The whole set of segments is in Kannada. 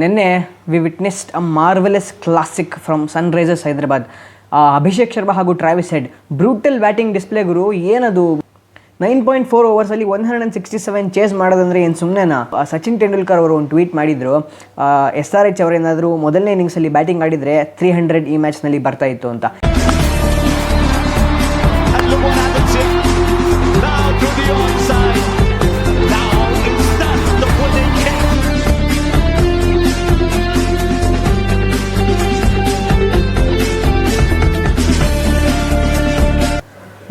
ನಿನ್ನೆ we witnessed a marvellous classic from Sunrisers Hyderabad. Abhishek Sharma ಹಾಗೂ Travis Head brutal batting display ಗುರು. ಏನದು 9.4 ಓವರ್ಸಲ್ಲಿ 167 ಚೇಸ್ ಮಾಡೋದಂದರೆ ಏನು ಸುಮ್ಮನೆನಾ? ಸಚಿನ್ ತೆಂಡೂಲ್ಕರ್ ಅವರು ಒಂದು ಟ್ವೀಟ್ ಮಾಡಿದರು, SRH ಅವರೇನಾದರೂ ಮೊದಲನೇ ಇನ್ನಿಂಗ್ಸಲ್ಲಿ ಬ್ಯಾಟಿಂಗ್ ಆಡಿದರೆ 300 ಈ ಮ್ಯಾಚ್ನಲ್ಲಿ ಬರ್ತಾ ಇತ್ತು ಅಂತ.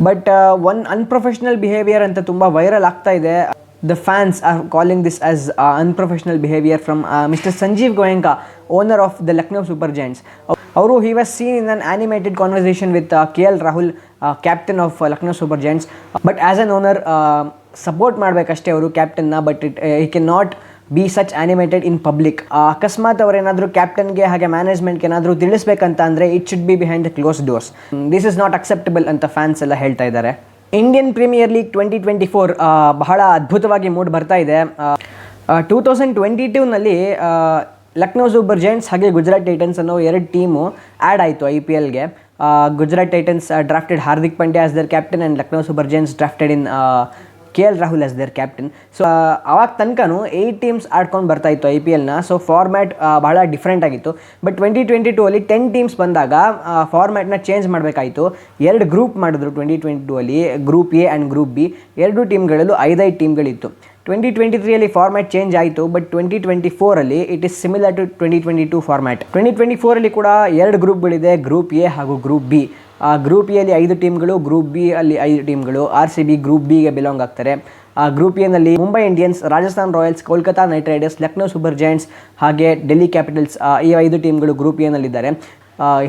ಬಟ್ ಒನ್ ಅನ್ಪ್ರೊಫೆಷನಲ್ ಬಿಹೇವಿಯರ್ ಅಂತ ತುಂಬ ವೈರಲ್ ಆಗ್ತಾ ಇದೆ. The fans are calling this as unprofessional behaviour from mister Sanjiv Goenka, owner of the Lucknow Super Giants. ಅವರು he was seen in an animated conversation with KL Rahul, captain of Lucknow Super Giants. But as an owner support ಮಾಡಬೇಕಷ್ಟೇ ಅವರು ಕ್ಯಾಪ್ಟನ್ನ, but he can not be such animated in public. ಅಕಸ್ಮಾತ್ ಅವರೇನಾದರೂ ಕ್ಯಾಪ್ಟನ್ಗೆ ಹಾಗೆ ಮ್ಯಾನೇಜ್ಮೆಂಟ್ಗೆ ಏನಾದರೂ ತಿಳಿಸ್ಬೇಕಂತ ಅಂದರೆ it should be behind the close doors. This is not acceptable ಅಂತ ಫ್ಯಾನ್ಸ್ ಎಲ್ಲ ಹೇಳ್ತಾ ಇದ್ದಾರೆ. ಇಂಡಿಯನ್ ಪ್ರೀಮಿಯರ್ ಲೀಗ್ 2024 ಬಹಳ ಅದ್ಭುತವಾಗಿ ಮೂಡ್ ಬರ್ತಾ ಇದೆ. 2022ನಲ್ಲಿ ಲಕ್ನೋ ಸೂಪರ್ ಜೈಂಟ್ಸ್ ಹಾಗೆ ಗುಜರಾತ್ ಟೈಟನ್ಸ್ ಅನ್ನೋ 2 ಟೀಮು ಆ್ಯಡ್ ಆಯಿತು IPLಗೆ. Gujarat Titans drafted Hardik Pandya as their captain and Lucknow Super Giants drafted in KL Rahul as their captain. So ಆವಾಗ ತನಕನೂ 8 ಟೀಮ್ಸ್ ಆಡ್ಕೊಂಡು ಬರ್ತಾಯಿತ್ತು IPLನ. ಸೊ ಫಾರ್ಮ್ಯಾಟ್ ಬಹಳ ಡಿಫ್ರೆಂಟ್ ಆಗಿತ್ತು. ಬಟ್ 2022ಅಲ್ಲಿ 10 ಟೀಮ್ಸ್ ಬಂದಾಗ ಫಾರ್ಮ್ಯಾಟ್ನ ಚೇಂಜ್ ಮಾಡಬೇಕಾಯಿತು. 2 ಗ್ರೂಪ್ ಮಾಡಿದ್ರು 2022ಅಲ್ಲಿ, group A and group B. 2 ಟೀಮ್ಗಳಲ್ಲೂ 5 ಟೀಮ್ಗಳಿತ್ತು. 2023ಅಲ್ಲಿ ಫಾರ್ಮ್ಯಾಟ್ ಚೇಂಜ್ ಆಯಿತು. ಬಟ್ 2024ಅಲ್ಲಿ it is similar to 2022 format. 2024ಅಲ್ಲಿ ಕೂಡ 2 ಗ್ರೂಪ್ಗಳಿದೆ, ಗ್ರೂಪ್ A ಹಾಗೂ ಗ್ರೂಪ್ B. ಗ್ರೂಪ್ ಎಲ್ಲಿ 5 ಟೀಮ್ಗಳು, ಗ್ರೂಪ್ B ಅಲ್ಲಿ 5 ಟೀಮ್ಗಳು. RCB ಗ್ರೂಪ್ Bಗೆ ಬಿಲಾಂಗ್ ಆಗ್ತಾರೆ. ಗ್ರೂಪ್ ಎನಲ್ಲಿ Mumbai Indians, Rajasthan Royals, Kolkata Knight Riders, Lucknow Super Giants ಹಾಗೆ ಡೆಲ್ಲಿ ಕ್ಯಾಪಿಟಲ್ಸ್, ಈ 5 ಟೀಮ್ಗಳು ಗ್ರೂಪ್ ಎನಲ್ಲಿದ್ದಾರೆ.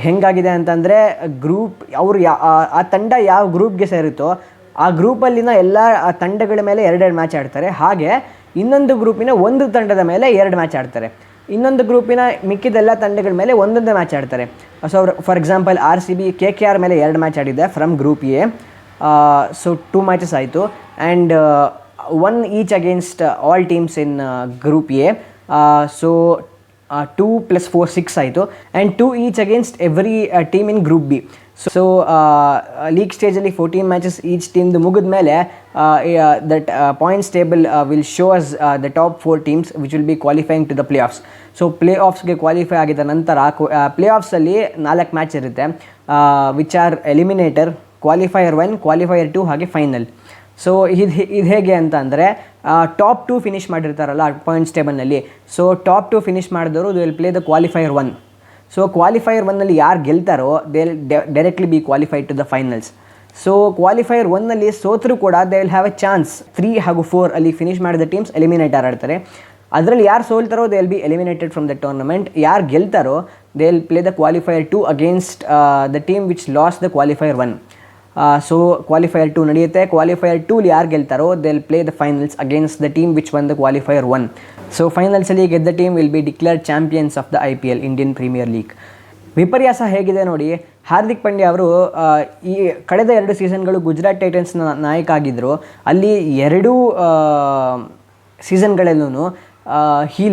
ಹೆಂಗಾಗಿದೆ ಅಂತಂದರೆ ಗ್ರೂಪ್ ಅವರು ಆ ತಂಡ ಯಾವ ಗ್ರೂಪ್ಗೆ ಸೇರುತ್ತೋ ಆ ಗ್ರೂಪಲ್ಲಿನ ಎಲ್ಲ ತಂಡಗಳ ಮೇಲೆ 2 ಮ್ಯಾಚ್ ಆಡ್ತಾರೆ. ಹಾಗೆ ಇನ್ನೊಂದು ಗ್ರೂಪಿನ ಒಂದು ತಂಡದ ಮೇಲೆ 2 ಮ್ಯಾಚ್ ಆಡ್ತಾರೆ. ಇನ್ನೊಂದು ಗ್ರೂಪಿನ ಮಿಕ್ಕಿದೆಲ್ಲ ತಂಡಗಳ ಮೇಲೆ ಒಂದೊಂದೇ ಮ್ಯಾಚ್ ಆಡ್ತಾರೆ. So for example RCB KKR ಮೇಲೆ 2 ಮ್ಯಾಚ್ ಆಡಿದೆ from group A. So 2 matches ಆಯಿತು and 1 each against all teams in group A. So 2 + 4 6 ಆಯಿತು and 2 each against every team in group B. So league ಸ್ಟೇಜಲ್ಲಿ 14 ಮ್ಯಾಚಸ್ ಈಚ್ ಟೀಮ್ದು ಮುಗಿದ ಮೇಲೆ that points table will show us the top 4 teams which will be qualifying to the play offs. So play ಆಫ್ಸ್ಗೆ ಕ್ವಾಲಿಫೈ ಆಗಿದ ನಂತರ ಪ್ಲೇ ಆಫ್ಸಲ್ಲಿ 4 ಮ್ಯಾಚ್ ಇರುತ್ತೆ, which are eliminator, qualifier 1, qualifier 2 ಹಾಗೆ ಫೈನಲ್. ಸೊ ಇದು ಹೇಗೆ ಅಂತ ಅಂದರೆ ಟಾಪ್ 2 ಫಿನಿಷ್ ಮಾಡಿರ್ತಾರಲ್ಲ ಪಾಯಿಂಟ್ಸ್ ಟೇಬಲ್ನಲ್ಲಿ. ಸೊ ಟಾಪ್ 2 ಫಿನಿಷ್ ಮಾಡಿದವರು they will play the qualifier 1. So qualifier 1ನಲ್ಲಿ ಯಾರು ಗೆಲ್ತಾರೋ they will directly be qualified to the finals. So qualifier 1ನಲ್ಲಿ ಸೋತರೂ ಕೂಡ they will have a chance. 3 ಹಾಗೂ 4 ಅಲ್ಲಿ ಫಿನಿಷ್ ಮಾಡಿದ ಟೀಮ್ಸ್ ಎಲಿಮಿನೇಟರ್ ಆಡ್ತಾರೆ. ಅದರಲ್ಲಿ ಯಾರು ಸೋಲ್ತಾರೋ they will be eliminated from the tournament. ಯಾರು ಗೆಲ್ತಾರೋ they will play the qualifier 2 against the team which lost the qualifier 1. So qualifier 2 ನಡೆಯುತ್ತೆ. ಕ್ವಾಲಿಫೈಯರ್ 2 ಯಾರು ಗೆಲ್ತಾರೋ they will play the finals against the team which won the qualifier 1. So ಫೈನಲ್ಸಲ್ಲಿ ಗೆದ್ದ team will be declared champions of the IPL Indian Premier League. ವಿಪರ್ಯಾಸ ಹೇಗಿದೆ ನೋಡಿ. ಹಾರ್ದಿಕ್ ಪಾಂಡ್ಯ ಅವರು ಈ ಕಳೆದ 2 ಸೀಸನ್ಗಳು ಗುಜರಾತ್ ಟೈಟನ್ಸ್ನ ನಾಯಕ ಆಗಿದ್ದರು. ಅಲ್ಲಿ 2 ಸೀಸನ್ಗಳಲ್ಲೂ he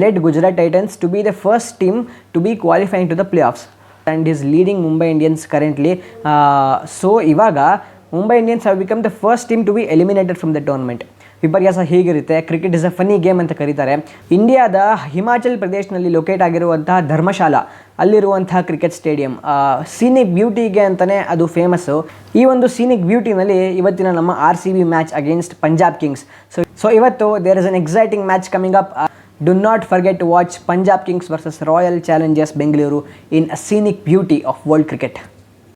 led Gujarat Titans to be the first team to be qualifying to the playoffs and is leading Mumbai Indians currently. So ಇವಾಗ Mumbai Indians have become the first team to be eliminated from the tournament. ವಿಪರ್ಯಾಸ ಹೀಗಿರುತ್ತೆ. Cricket is a funny game ಅಂತ ಕರೀತಾರೆ. ಇಂಡಿಯಾದ ಹಿಮಾಚಲ್ ಪ್ರದೇಶನಲ್ಲಿ ಲೊಕೇಟ್ ಆಗಿರುವಂತಹ ಧರ್ಮಶಾಲಾ, ಅಲ್ಲಿರುವಂತಹ ಕ್ರಿಕೆಟ್ ಸ್ಟೇಡಿಯಂ ಸೀನಿಕ್ ಬ್ಯೂಟಿಗೆ ಅಂತಲೇ ಅದು ಫೇಮಸ್ಸು. ಈ ಒಂದು ಸೀನಿಕ್ ಬ್ಯೂಟಿನಲ್ಲಿ ಇವತ್ತಿನ ನಮ್ಮ RCB match against Punjab Kings. So ಇವತ್ತು there is an exciting match coming up. Do not forget to watch Punjab Kings versus Royal Challengers Bengaluru in a scenic beauty of world cricket.